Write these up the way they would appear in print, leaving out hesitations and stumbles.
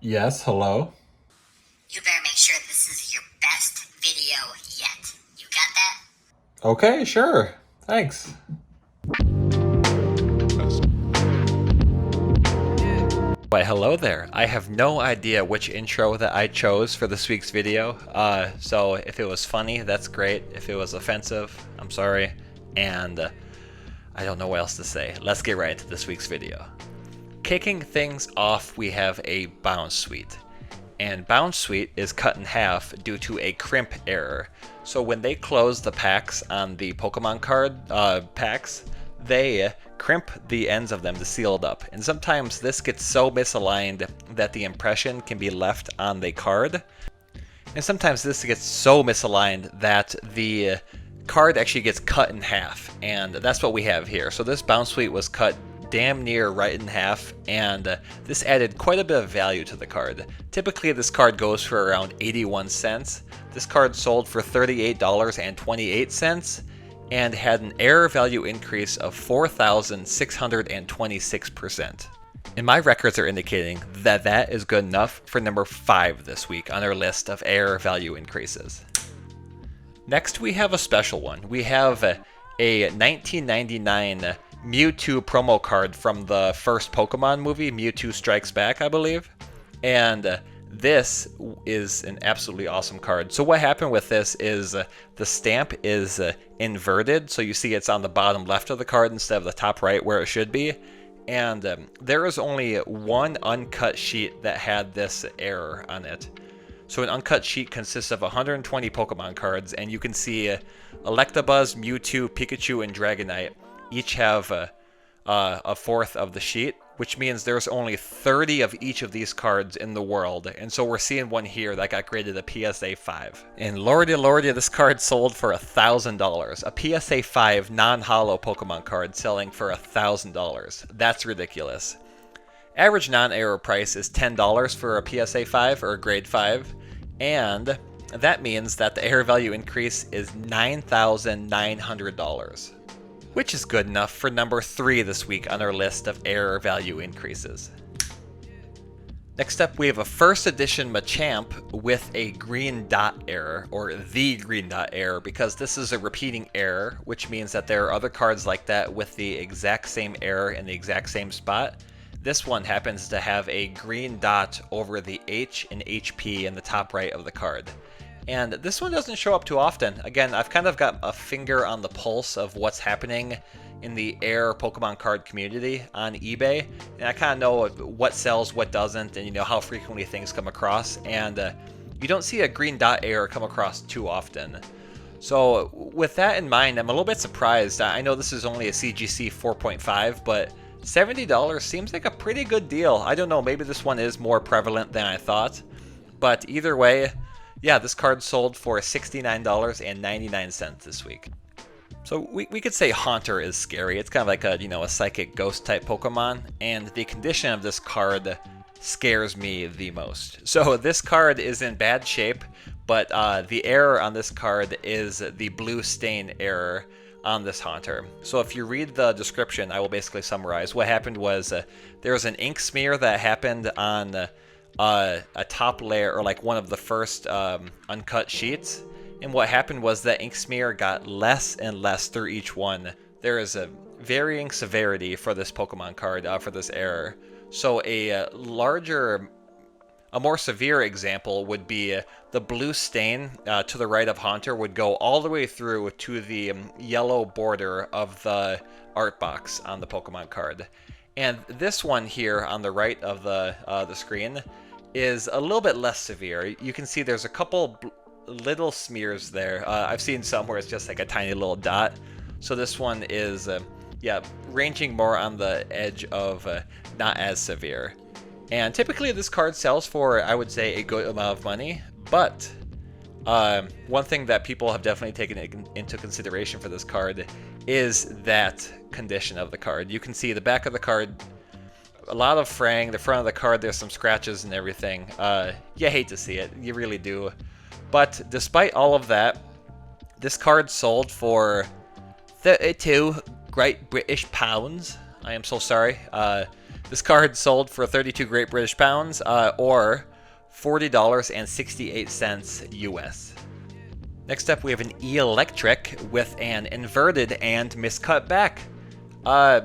Yes, hello? You better make sure this is your best video yet. You got that? Okay, sure. Thanks. Why, hello there. I have no idea which intro that I chose for this week's video, so if it was funny, that's great. If it was offensive, I'm sorry, and I don't know what else to say. Let's get right into this week's video. Kicking things off, we have a Bounsweet. And Bounsweet is cut in half due to a Crimp error. So when they close the packs on the Pokemon card packs, they crimp the ends of them to seal it up. And sometimes this gets so misaligned that the impression can be left on the card. And sometimes this gets so misaligned that the card actually gets cut in half. And that's what we have here. So this Bounsweet was cut damn near right in half, and this added quite a bit of value to the card. Typically this card goes for around 81 cents. This card sold for $38.28 and had an error value increase of 4,626%. And my records are indicating that that is good enough for number 5 this week on our list of error value increases. Next we have a special one. We have a 1999 Mewtwo promo card from the first Pokemon movie, Mewtwo Strikes Back, I believe. And this is an absolutely awesome card. So what happened with this is the stamp is inverted, so you see it's on the bottom left of the card instead of the top right where it should be. And there is only one uncut sheet that had this error on it. So an uncut sheet consists of 120 Pokemon cards, and you can see Electabuzz, Mewtwo, Pikachu, and Dragonite each have a fourth of the sheet, which means there's only 30 of each of these cards in the world. And so we're seeing one here that got graded a PSA 5. And lordy, this card sold for $1,000. A PSA 5 non-holo Pokemon card selling for $1,000. That's ridiculous. Average non-error price is $10 for a PSA 5 or a grade 5. And that means that the error value increase is $9,900. Which is good enough for number 3 this week on our list of error value increases. Next up, we have a first edition Machamp with a green dot error, or the green dot error, because this is a repeating error, which means that there are other cards like that with the exact same error in the exact same spot. This one happens to have a green dot over the H and HP in the top right of the card. And this one doesn't show up too often. Again, I've kind of got a finger on the pulse of what's happening in the Error Pokemon card community on eBay. And I kind of know what sells, what doesn't, and how frequently things come across. And you don't see a green dot error come across too often. So with that in mind, I'm a little bit surprised. I know this is only a CGC 4.5, but $70 seems like a pretty good deal. I don't know, maybe this one is more prevalent than I thought. But either way, yeah, this card sold for $69.99 this week. So we could say Haunter is scary. It's kind of like a psychic ghost type Pokemon, and the condition of this card scares me the most. So this card is in bad shape, but the error on this card is the blue stain error on this Haunter. So if you read the description, I will basically summarize. What happened was there was an ink smear that happened on a top layer, or like one of the first uncut sheets, and what happened was that ink smear got less and less through each one. There is a varying severity for this Pokemon card for this error. So a more severe example would be the blue stain to the right of Haunter would go all the way through to the yellow border of the art box on the Pokemon card. And this one here on the right of the screen is a little bit less severe. You can see there's a couple little smears there. I've seen some where it's just like a tiny little dot. So this one is, ranging more on the edge of not as severe. And typically this card sells for, I would say, a good amount of money. But one thing that people have definitely taken into consideration for this card is that condition of the card. You can see the back of the card, a lot of fraying. The front of the card, there's some scratches and everything. You hate to see it, you really do. But despite all of that, this card sold for 32 Great British pounds. I am so sorry. This card sold for 32 Great British Pounds, or $40.68 US. Next up, we have an Eelektrik with an inverted and miscut back.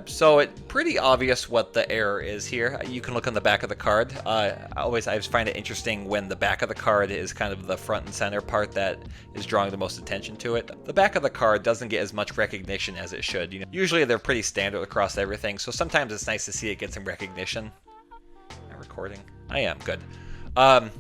So it's pretty obvious what the error is here. You can look on the back of the card. I just find it interesting when the back of the card is kind of the front and center part that is drawing the most attention to it. The back of the card doesn't get as much recognition as it should. Usually they're pretty standard across everything, so sometimes it's nice to see it get some recognition. Am I recording? I am, good.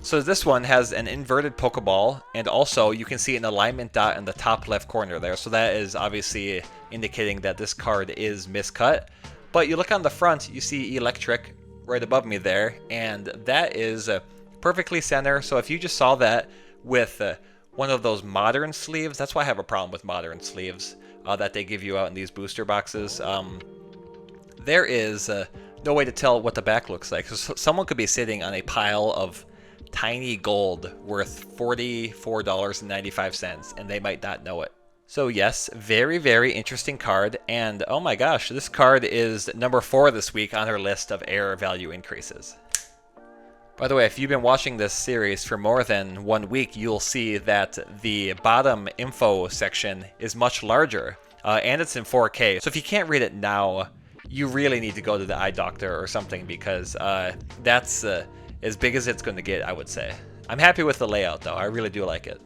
So this one has an inverted Pokeball, and also you can see an alignment dot in the top left corner there, so that is obviously indicating that this card is miscut. But you look on the front, you see Eelektrik right above me there, and that is perfectly center. So if you just saw that with one of those modern sleeves, that's why I have a problem with modern sleeves that they give you out in these booster boxes. There is no way to tell what the back looks like. So someone could be sitting on a pile of tiny gold worth $44.95, and they might not know it. So yes, very, very interesting card, and oh my gosh, this card is number 4 this week on our list of error value increases. By the way, if you've been watching this series for more than 1 week, you'll see that the bottom info section is much larger, and it's in 4K. So if you can't read it now, you really need to go to the eye doctor or something, because that's as big as it's going to get, I would say. I'm happy with the layout, though. I really do like it.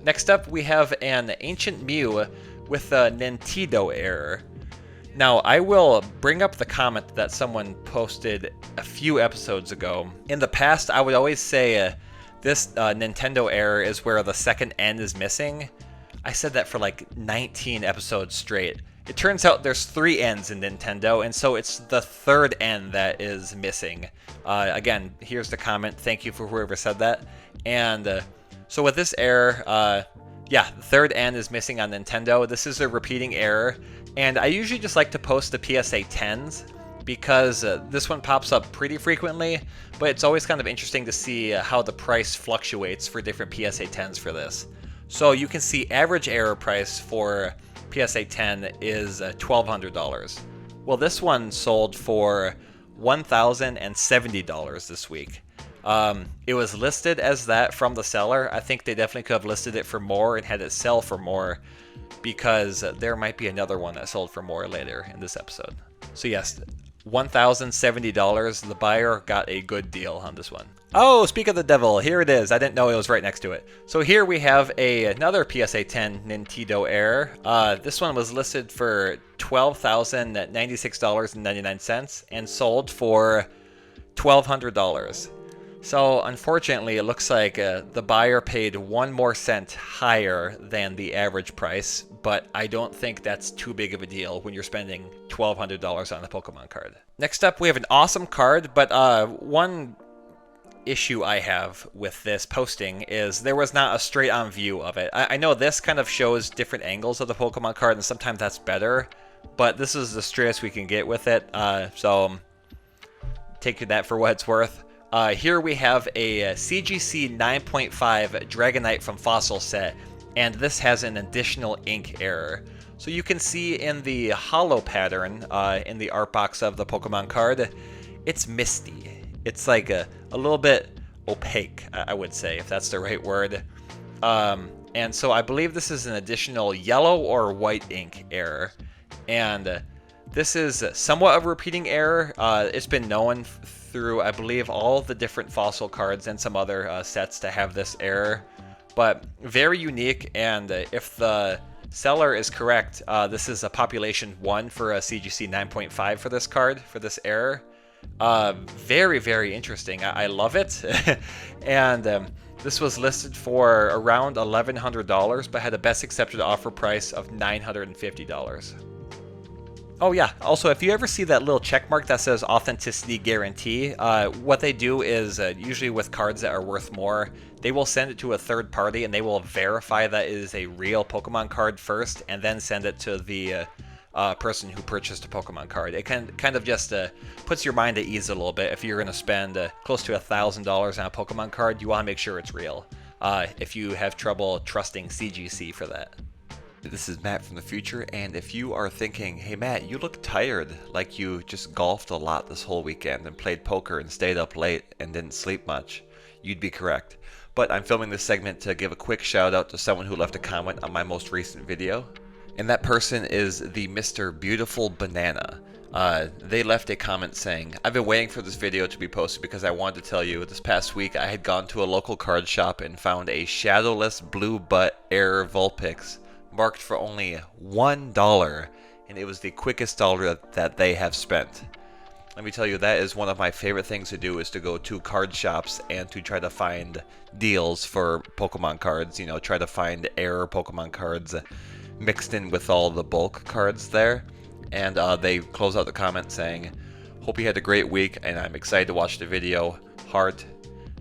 Next up, we have an Ancient Mew with a Nintedo Error. Now, I will bring up the comment that someone posted a few episodes ago. In the past, I would always say this Nintendo Error is where the second N is missing. I said that for like 19 episodes straight. It turns out there's 3 N's in Nintendo, and so it's the third N that is missing. Again, here's the comment. Thank you for whoever said that. And so with this error, yeah, the third N is missing on Nintendo. This is a repeating error, and I usually just like to post the PSA 10s because this one pops up pretty frequently, but it's always kind of interesting to see how the price fluctuates for different PSA 10s for this. So you can see average error price for PSA 10 is $1,200. Well, this one sold for $1,070 this week. It was listed as that from the seller. I think they definitely could have listed it for more and had it sell for more, because there might be another one that sold for more later in this episode. So yes, $1,070. The buyer got a good deal on this one. Oh, speak of the devil, here it is. I didn't know it was right next to it. So here we have another PSA 10 Nintedo Error. This one was listed for $12,096.99 and sold for $1,200. So unfortunately, it looks like the buyer paid 1 more cent higher than the average price, but I don't think that's too big of a deal when you're spending $1,200 on a Pokemon card. Next up, we have an awesome card, but one issue I have with this posting is there was not a straight-on view of it. I know this kind of shows different angles of the Pokemon card, and sometimes that's better, but this is the straightest we can get with it, so take that for what it's worth. Here we have a CGC 9.5 Dragonite from Fossil set, and this has an additional ink error. So you can see in the holo pattern in the art box of the Pokemon card, it's misty. It's like a little bit opaque, I would say, if that's the right word. And so I believe this is an additional yellow or white ink error. And this is somewhat of a repeating error. It's been known through, I believe, all the different fossil cards and some other sets to have this error. But very unique, and if the seller is correct, this is a population 1 for a CGC 9.5 for this card, for this error. Very, very interesting. I love it. And this was listed for around $1,100, but had a best accepted offer price of $950. Oh yeah, also if you ever see that little check mark that says authenticity guarantee, what they do is usually with cards that are worth more, they will send it to a third party and they will verify that it is a real Pokemon card first, and then send it to the person who purchased a Pokemon card. It kind of just puts your mind at ease a little bit. If you're going to spend close to $1,000 on a Pokemon card, you want to make sure it's real. If you have trouble trusting CGC for that. This is Matt from the future, and if you are thinking, hey Matt, you look tired, like you just golfed a lot this whole weekend and played poker and stayed up late and didn't sleep much, you'd be correct. But I'm filming this segment to give a quick shout out to someone who left a comment on my most recent video, and that person is the Mr. Beautiful Banana. They left a comment saying, I've been waiting for this video to be posted because I wanted to tell you this past week I had gone to a local card shop and found a shadowless blue butt Error Vulpix marked for only $1, and it was the quickest dollar that they have spent. Let me tell you, that is one of my favorite things to do, is to go to card shops and to try to find deals for Pokemon cards, you know, try to find Error Pokemon cards mixed in with all the bulk cards there. And they close out the comment saying, hope you had a great week and I'm excited to watch the video. Heart.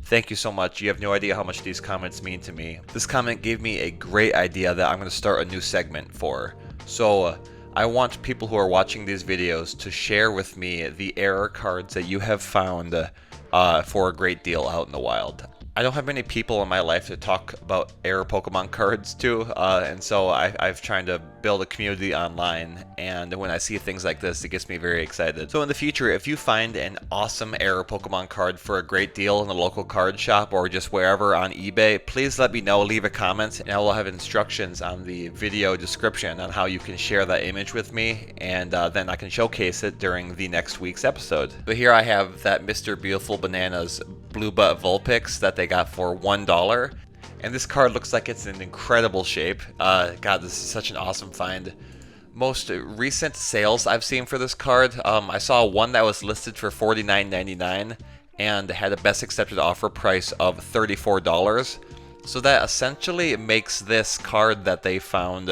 Thank you so much. You have no idea how much these comments mean to me. This comment gave me a great idea that I'm going to start a new segment for. So I want people who are watching these videos to share with me the Error cards that you have found for a great deal out in the wild. I don't have many people in my life to talk about Error Pokemon cards to, and so I've tried to build a community online, and when I see things like this, it gets me very excited. So in the future, if you find an awesome Error Pokemon card for a great deal in a local card shop or just wherever on eBay, please let me know, leave a comment, and I will have instructions on the video description on how you can share that image with me, and then I can showcase it during the next week's episode. So here I have that Mr. Beautiful Banana's Blue Butt Vulpix that they got for $1, and this card looks like it's in incredible shape. God, this is such an awesome find. Most recent sales I've seen for this card, I saw one that was listed for $49.99 and had a best accepted offer price of $34. So that essentially makes this card that they found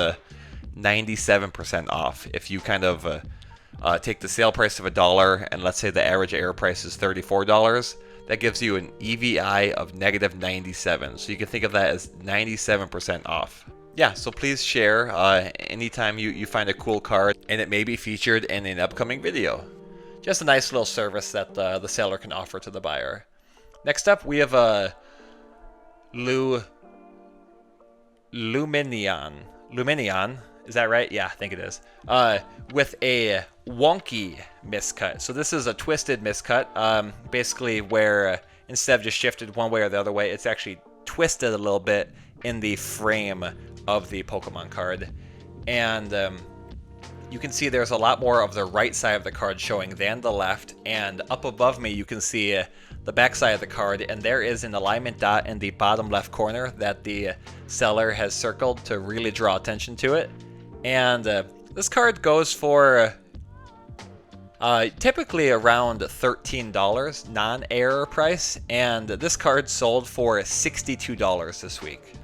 97% off. If you kind of take the sale price of $1 and let's say the average Error price is $34, that gives you an EVI of -97. So you can think of that as 97% off. Yeah, so please share anytime you find a cool card and it may be featured in an upcoming video. Just a nice little service that the seller can offer to the buyer. Next up, we have a Lumineon. Lumineon, is that right? Yeah, I think it is. With a wonky miscut. So this is a twisted miscut, basically where instead of just shifted one way or the other way, it's actually twisted a little bit in the frame of the Pokemon card. And you can see there's a lot more of the right side of the card showing than the left, and up above me you can see the back side of the card, and there is an alignment dot in the bottom left corner that the seller has circled to really draw attention to it. And this card goes for typically around $13 non-error price, and this card sold for $62 this week.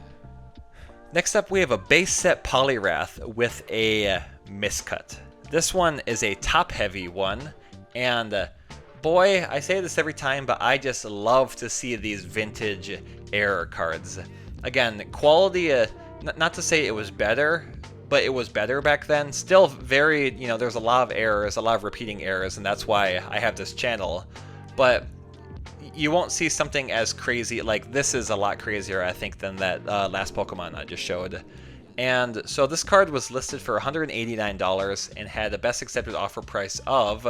Next up, we have a base set Poliwrath with a miscut. This one is a top-heavy one, and boy, I say this every time, but I just love to see these vintage Error cards. Again, quality, not to say it was better, but it was better back then. Still very, you know, there's a lot of errors, a lot of repeating errors, and that's why I have this channel. But you won't see something as crazy, like this is a lot crazier, I think, than that last Pokemon I just showed. And so this card was listed for $189 and had a best accepted offer price of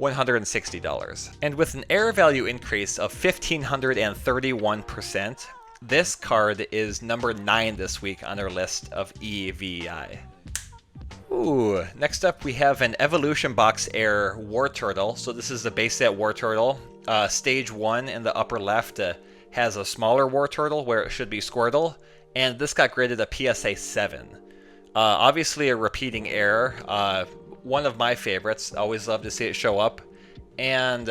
$160. And with an error value increase of 1,531%, this card is number 9 this week on our list of EVI. Ooh, next up we have an Evolution Box Error Wartortle. So this is the base set Wartortle. Stage 1 in the upper left has a smaller Wartortle where it should be Squirtle, and this got graded a PSA 7. Obviously a repeating error, one of my favorites, always love to see it show up, and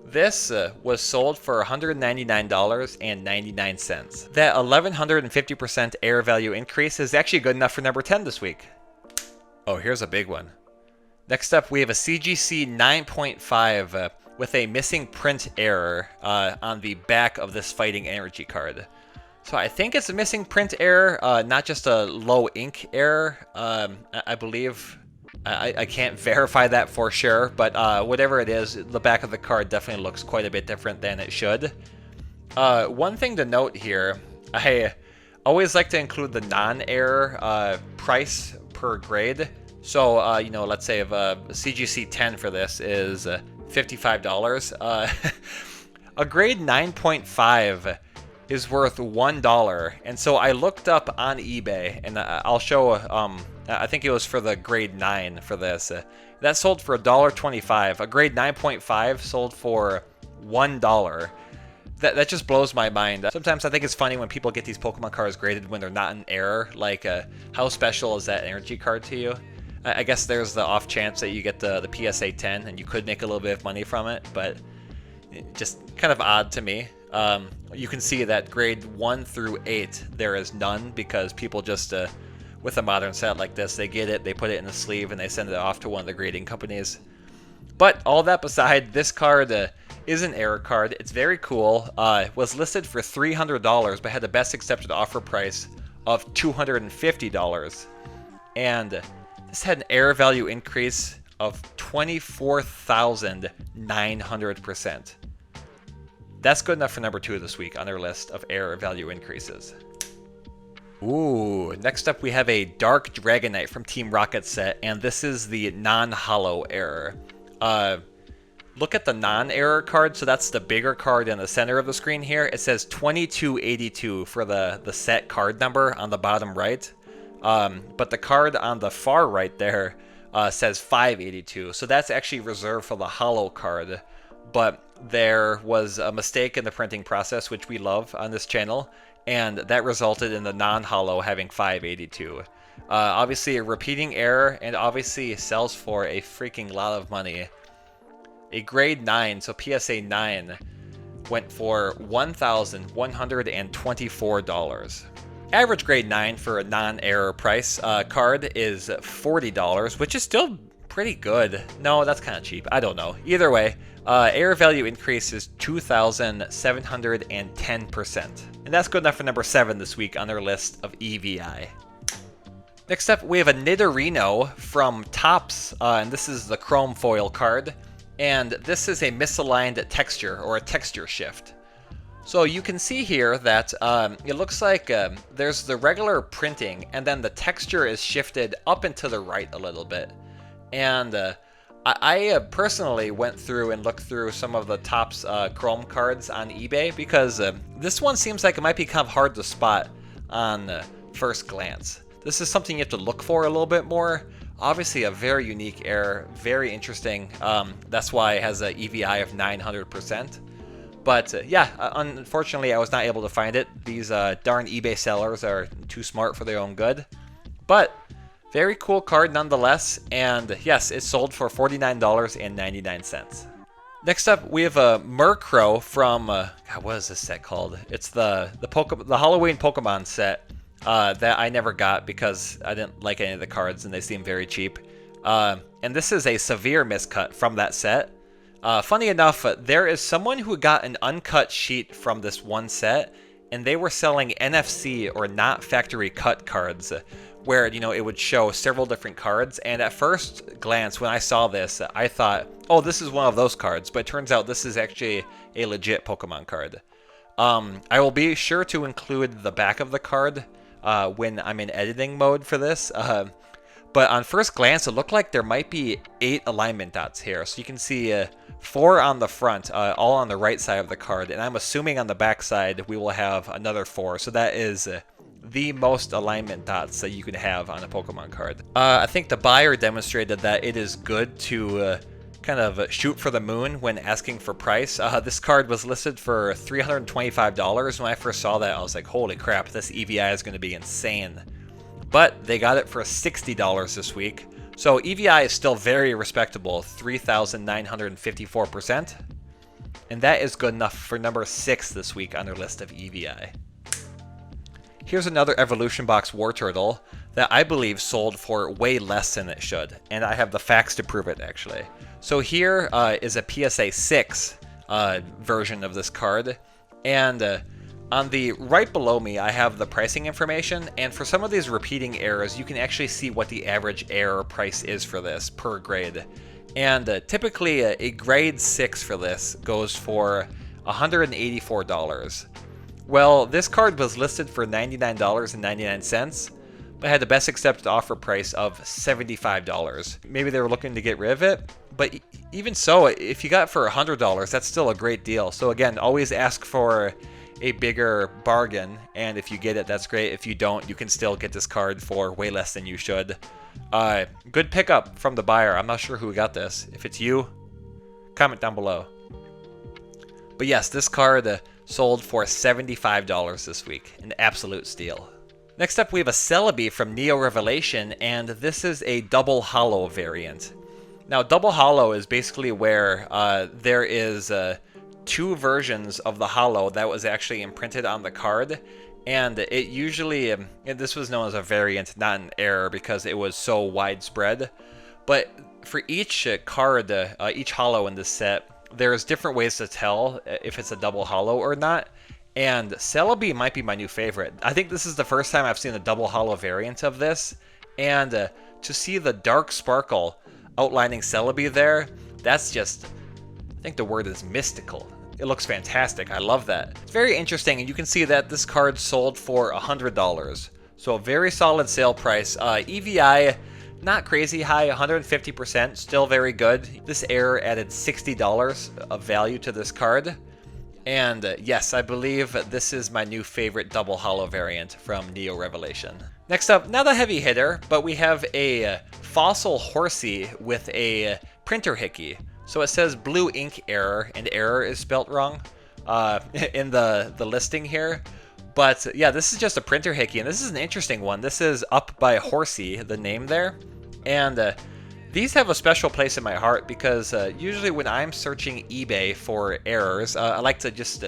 this was sold for $199.99. That 1,150% error value increase is actually good enough for number 10 this week. Oh, here's a big one. Next up, we have a CGC 9.5 with a missing print error on the back of this Fighting Energy card. So I think it's a missing print error, not just a low ink error. I believe. I can't verify that for sure, but whatever it is, the back of the card definitely looks quite a bit different than it should. One thing to note here, I always like to include the non-error price per grade. So, you know, let's say if a CGC 10 for this is $55, a grade 9.5 is worth $1. And so I looked up on eBay, and I'll show, I think it was for the grade 9 for this. That sold for $1.25. A grade 9.5 sold for $1. That just blows my mind. Sometimes I think it's funny when people get these Pokemon cards graded when they're not in error. Like, how special is that energy card to you? I guess there's the off chance that you get the PSA 10 and you could make a little bit of money from it, but just kind of odd to me. You can see that grade 1 through 8 there is none, because people just, with a modern set like this, they get it, they put it in a sleeve, and they send it off to one of the grading companies. But all that beside, this card is an error card. It's very cool. Was listed for $300, but had the best accepted offer price of $250. And this had an error value increase of 24,900%. That's good enough for number 2 this week on our list of error value increases. Ooh, next up we have a Dark Dragonite from Team Rocket set, and this is the non-holo error. Look at the non-error card, so that's the bigger card in the center of the screen here. It says 2282 for the set card number on the bottom right. But the card on the far right there says 582, so that's actually reserved for the holo card. But there was a mistake in the printing process, which we love on this channel, and that resulted in the non-holo having 582. Obviously a repeating error, and obviously sells for a freaking lot of money. A grade 9, so PSA 9, went for $1,124. Average grade 9 for a non-error price card is $40, which is still pretty good. No, that's kind of cheap. I don't know. Either way, error value increase is 2,710%. And that's good enough for number 7 this week on our list of EVI. Next up, we have a Nidorino from Topps, and this is the Chrome Foil card. And this is a misaligned texture, or a texture shift. So you can see here that it looks like there's the regular printing, and then the texture is shifted up and to the right a little bit. And I personally went through and looked through some of the Topps Chrome cards on eBay, because this one seems like it might be kind of hard to spot on first glance. This is something you have to look for a little bit more. Obviously a very unique error, very interesting. That's why it has an EVI of 900%. But yeah, unfortunately I was not able to find it. These darn eBay sellers are too smart for their own good. But very cool card nonetheless, and yes, it sold for $49.99. Next up, we have a Murkrow from, God, what is this set called? It's the Halloween Pokemon set that I never got because I didn't like any of the cards and they seem very cheap. And this is a severe miscut from that set. Funny enough, there is someone who got an uncut sheet from this one set, and they were selling NFC or not factory cut cards, where, you know, it would show several different cards. And at first glance, when I saw this, I thought, oh, this is one of those cards, but it turns out this is actually a legit Pokemon card. I will be sure to include the back of the card when I'm in editing mode for this. But on first glance, it looked like there might be 8 alignment dots here. So you can see 4 on the front, all on the right side of the card. And I'm assuming on the back side, we will have another 4. So that is the most alignment dots that you could have on a Pokemon card. I think the buyer demonstrated that it is good to kind of shoot for the moon when asking for price. This card was listed for $325. When I first saw that, I was like, holy crap, this EVI is going to be insane. But they got it for $60 this week. So EVI is still very respectable, 3,954%. And that is good enough for number 6 this week on our list of EVI. Here's another Evolution Box Wartortle that I believe sold for way less than it should. And I have the facts to prove it, actually. So here is a PSA 6 version of this card. And on the right below me, I have the pricing information, and for some of these repeating errors, you can actually see what the average error price is for this per grade. And typically, a grade 6 for this goes for $184, Well, this card was listed for $99.99, but had the best accepted offer price of $75. Maybe they were looking to get rid of it, but even so, if you got it for $100, that's still a great deal. So again, always ask for a bigger bargain, and if you get it, that's great. If you don't, you can still get this card for way less than you should. Good pickup from the buyer. I'm not sure who got this. If it's you, comment down below. But yes, this card sold for $75 this week. An absolute steal. Next up, we have a Celebi from NiNoh Revelation, and this is a double holo variant. Now, double holo is basically where there is two versions of the holo that was actually imprinted on the card, and it usually, this was known as a variant, not an error, because it was so widespread. But for each card, each holo in this set, there's different ways to tell if it's a double holo or not. And Celebi might be my new favorite. I think this is the first time I've seen a double holo variant of this. And to see the dark sparkle outlining Celebi there, that's just, I think the word is mystical. It looks fantastic. I love that. It's very interesting, and you can see that this card sold for $100. So a very solid sale price. EVI, not crazy high, 150%, still very good. This error added $60 of value to this card. And yes, I believe this is my new favorite double holo variant from NiNoh Revelation. Next up, not a heavy hitter, but we have a fossil Horsea with a printer Hickey. So it says blue ink error, and error is spelt wrong in the listing here. But yeah, this is just a printer Hickey, and this is an interesting one. This is Up by Horsea, the name there. And these have a special place in my heart because usually when I'm searching eBay for errors, I like to just,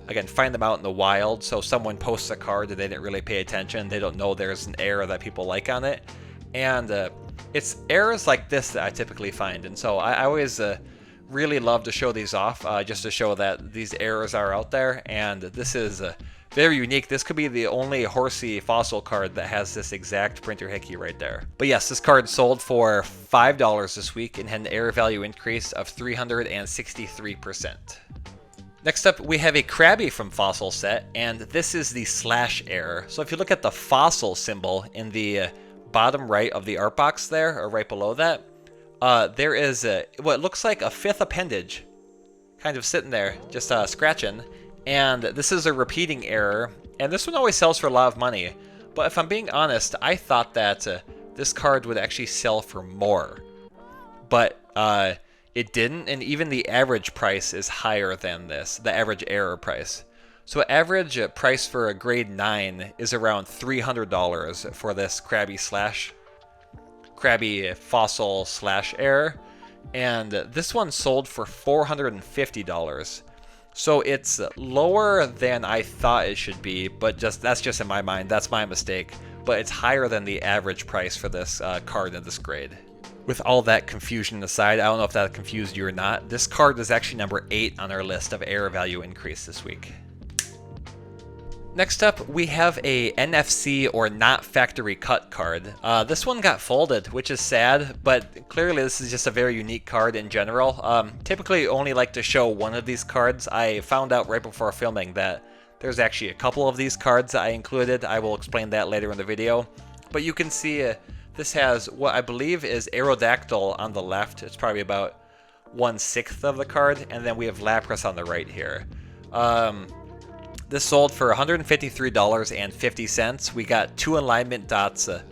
again, find them out in the wild. So someone posts a card that they didn't really pay attention. They don't know there's an error that people like on it. And it's errors like this that I typically find. And so I always really love to show these off just to show that these errors are out there. And this is very unique. This could be the only Horsea fossil card that has this exact printer Hickey right there. But yes, this card sold for $5 this week and had an error value increase of 363%. Next up, we have a Krabby from Fossil Set, and this is the slash error. So if you look at the fossil symbol in the bottom right of the art box there, or right below that, there is what looks like a fifth appendage kind of sitting there, just scratching. And this is a repeating error, and this one always sells for a lot of money. But if I'm being honest, I thought that this card would actually sell for more. But it didn't, and even the average price is higher than this, the average error price. So average price for a grade 9 is around $300 for this Krabby fossil slash error. And this one sold for $450. So it's lower than I thought it should be, but that's just in my mind. That's my mistake. But it's higher than the average price for this card in this grade. With all that confusion aside, I don't know if that confused you or not. This card is actually number 8 on our list of error value increase this week. Next up, we have a NFC or not factory cut card. This one got folded, which is sad, but clearly this is just a very unique card in general. Typically only like to show one of these cards. I found out right before filming that there's actually a couple of these cards that I included. I will explain that later in the video. But you can see this has what I believe is Aerodactyl on the left. It's probably about 1/6 of the card, and then we have Lapras on the right here. This sold for $153.50. We got 2 alignment dots. Are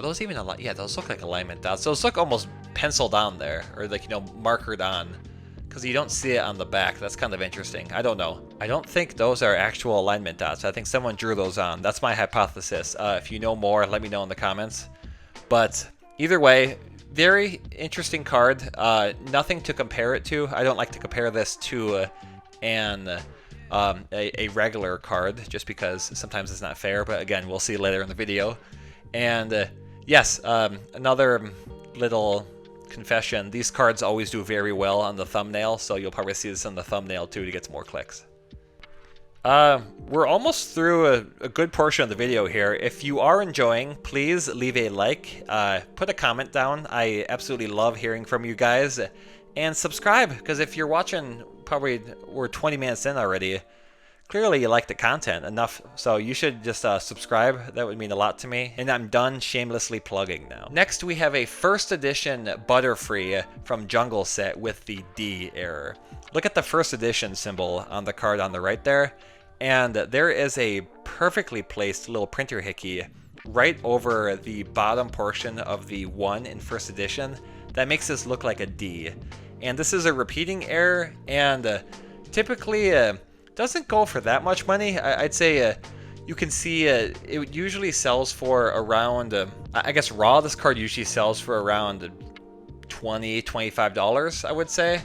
those even alignment? Yeah, those look like alignment dots. Those look almost penciled on there, or like, you know, markered on, because you don't see it on the back. That's kind of interesting. I don't know. I don't think those are actual alignment dots. I think someone drew those on. That's my hypothesis. If you know more, let me know in the comments. But either way, very interesting card. Nothing to compare it to. I don't like to compare this to a regular card, just because sometimes it's not fair, but again, we'll see later in the video. And yes, another little confession, these cards always do very well on the thumbnail, so you'll probably see this on the thumbnail too to get some more clicks. We're almost through a good portion of the video here. If you are enjoying, please leave a like, put a comment down. I absolutely love hearing from you guys. And subscribe, because if you're watching, probably we're 20 minutes in already, clearly you like the content enough, so you should just subscribe. That would mean a lot to me. And I'm done shamelessly plugging now. Next, we have a first edition Butterfree from Jungle Set with the D Error. Look at the first edition symbol on the card on the right there, and there is a perfectly placed little printer Hickey right over the bottom portion of the 1 in first edition. That makes this look like a D. And this is a repeating error, and typically doesn't go for that much money. I'd say you can see it usually sells for around, I guess raw, this card usually sells for around $20, $25, I would say.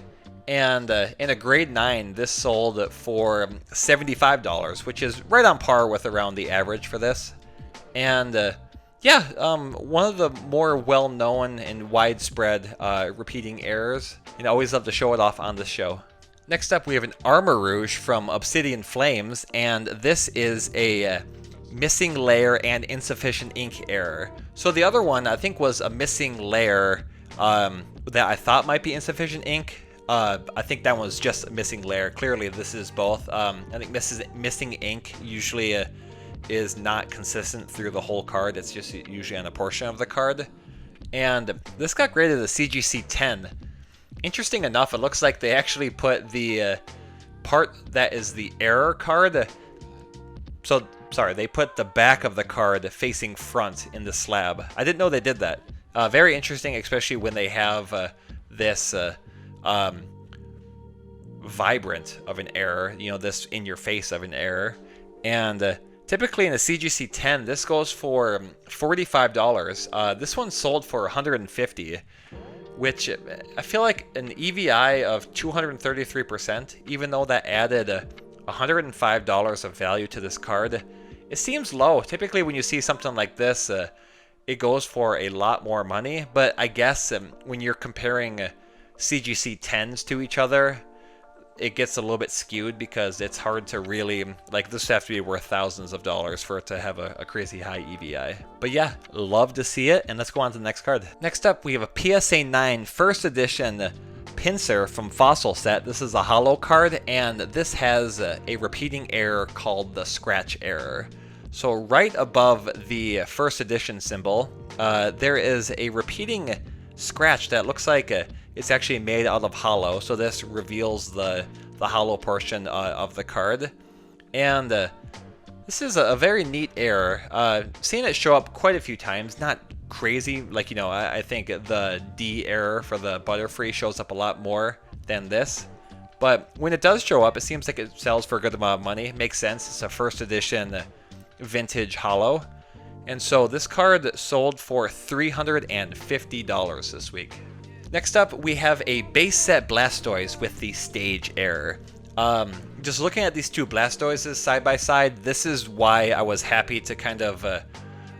And in a grade 9, this sold for $75, which is right on par with around the average for this. And yeah, one of the more well-known and widespread repeating errors. And I always love to show it off on the show. Next up, we have an Armorouge from Obsidian Flames, and this is a missing layer and insufficient ink error. So the other one, I think, was a missing layer that I thought might be insufficient ink. I think that one was just a missing layer. Clearly, this is both. I think missing ink usually is not consistent through the whole card. It's just usually on a portion of the card. And this got graded a CGC 10. Interesting enough, it looks like they actually put the part that is the error card. So, sorry, they put the back of the card facing front in the slab. I didn't know they did that. Very interesting, especially when they have this vibrant of an error, you know, this in your face of an error. And typically in a CGC 10, this goes for $45. This one sold for $150, which I feel like an EVI of 233%, even though that added $105 of value to this card, it seems low. Typically when you see something like this, it goes for a lot more money, but I guess when you're comparing CGC 10s to each other, it gets a little bit skewed because it's hard to really, like, this would have to be worth thousands of dollars for it to have a crazy high EVI. But yeah, love to see it, and let's go on to the next card. Next up, we have a PSA 9 first edition Pinsir from Fossil Set. This is a holo card, and this has a repeating error called the scratch error. So right above the first edition symbol, there is a repeating scratch that looks like it's actually made out of holo, so this reveals the holo portion of the card. And this is a very neat error. Seen it show up quite a few times, not crazy, like, you know, I think the D error for the Butterfree shows up a lot more than this. But when it does show up, it seems like it sells for a good amount of money. Makes sense, it's a first edition vintage holo. And so this card sold for $350 this week. Next up, we have a base set Blastoise with the stage error. Just looking at these two Blastoises side by side, this is why I was happy to kind of,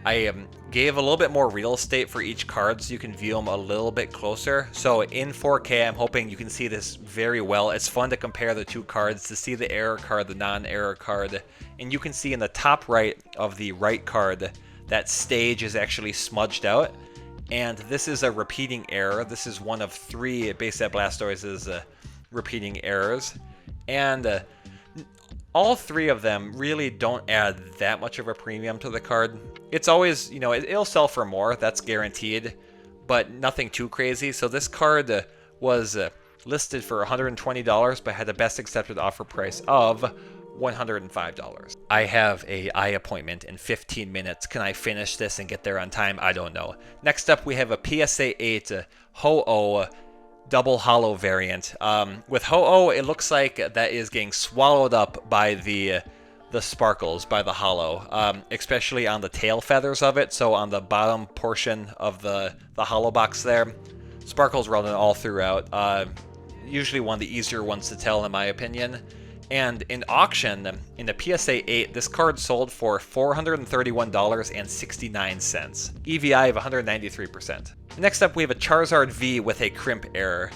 I gave a little bit more real estate for each card so you can view them a little bit closer. So in 4K, I'm hoping you can see this very well. It's fun to compare the two cards, to see the error card, the non-error card. And you can see in the top right of the right card, that stage is actually smudged out. And this is a repeating error. This is one of 3 base set Blastoise's repeating errors. And all 3 of them really don't add that much of a premium to the card. It's always, you know, it'll sell for more, that's guaranteed, but nothing too crazy. So this card was listed for $120, but had a best accepted offer price of $105. I have a eye appointment in 15 minutes. Can I finish this and get there on time? I don't know. Next up, we have a PSA 8 Ho-Oh double holo variant. With Ho-Oh, it looks like that is getting swallowed up by the sparkles, by the holo, especially on the tail feathers of it. So on the bottom portion of the holo box there, sparkles running all throughout. Usually one of the easier ones to tell, in my opinion. And in auction, in the PSA 8, this card sold for $431.69. EVI of 193%. Next up, we have a Charizard V with a crimp error.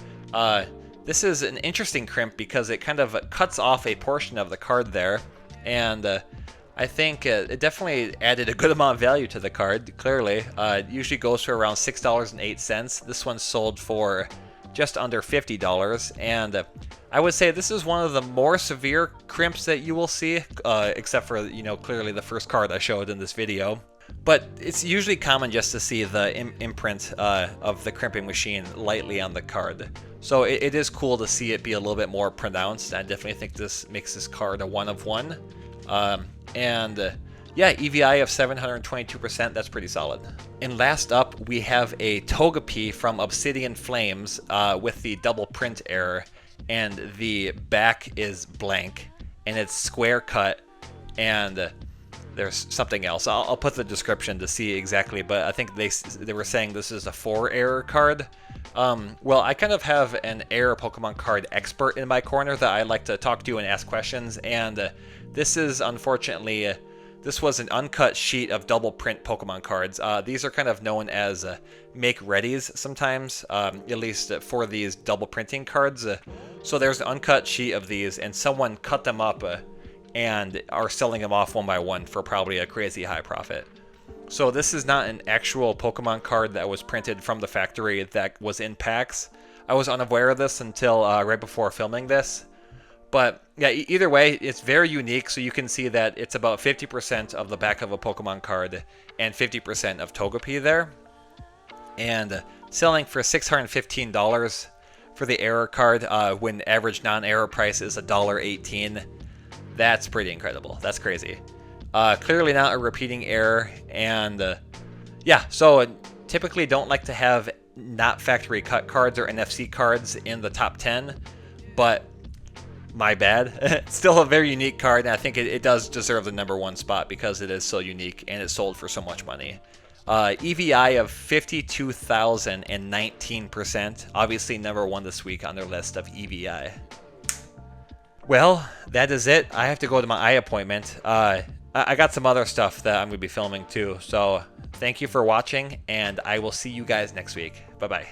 This is an interesting crimp because it kind of cuts off a portion of the card there. And I think it definitely added a good amount of value to the card, clearly. It usually goes for around $6.08. This one sold for just under $50. And I would say this is one of the more severe crimps that you will see, except for, you know, clearly the first card I showed in this video. But it's usually common just to see the imprint of the crimping machine lightly on the card. So it is cool to see it be a little bit more pronounced. I definitely think this makes this card a 1 of 1. Yeah, EVI of 722%, that's pretty solid. And last up, we have a Togepi from Obsidian Flames with the double print error, and the back is blank, and it's square cut, and there's something else. I'll put the description to see exactly, but I think they were saying this is a 4 error card. Well, I kind of have an error Pokemon card expert in my corner that I like to talk to and ask questions, and this is unfortunately... This was an uncut sheet of double print Pokemon cards. These are kind of known as make-readies sometimes, at least for these double printing cards. So there's an uncut sheet of these, and someone cut them up and are selling them off one by one for probably a crazy high profit. So this is not an actual Pokemon card that was printed from the factory that was in packs. I was unaware of this until right before filming this. But yeah, either way, it's very unique, so you can see that it's about 50% of the back of a Pokemon card and 50% of Togepi there. And selling for $615 for the error card when average non-error price is $1.18. That's pretty incredible. That's crazy. Clearly not a repeating error, and yeah, so typically don't like to have not factory cut cards or NFC cards in the top 10, but my bad. Still a very unique card, and I think it does deserve the #1 spot because it is so unique and it sold for so much money. EVI of 52,019%. Obviously #1 this week on their list of EVI. Well, that is it. I have to go to my eye appointment. I got some other stuff that I'm going to be filming too. So thank you for watching, and I will see you guys next week. Bye-bye.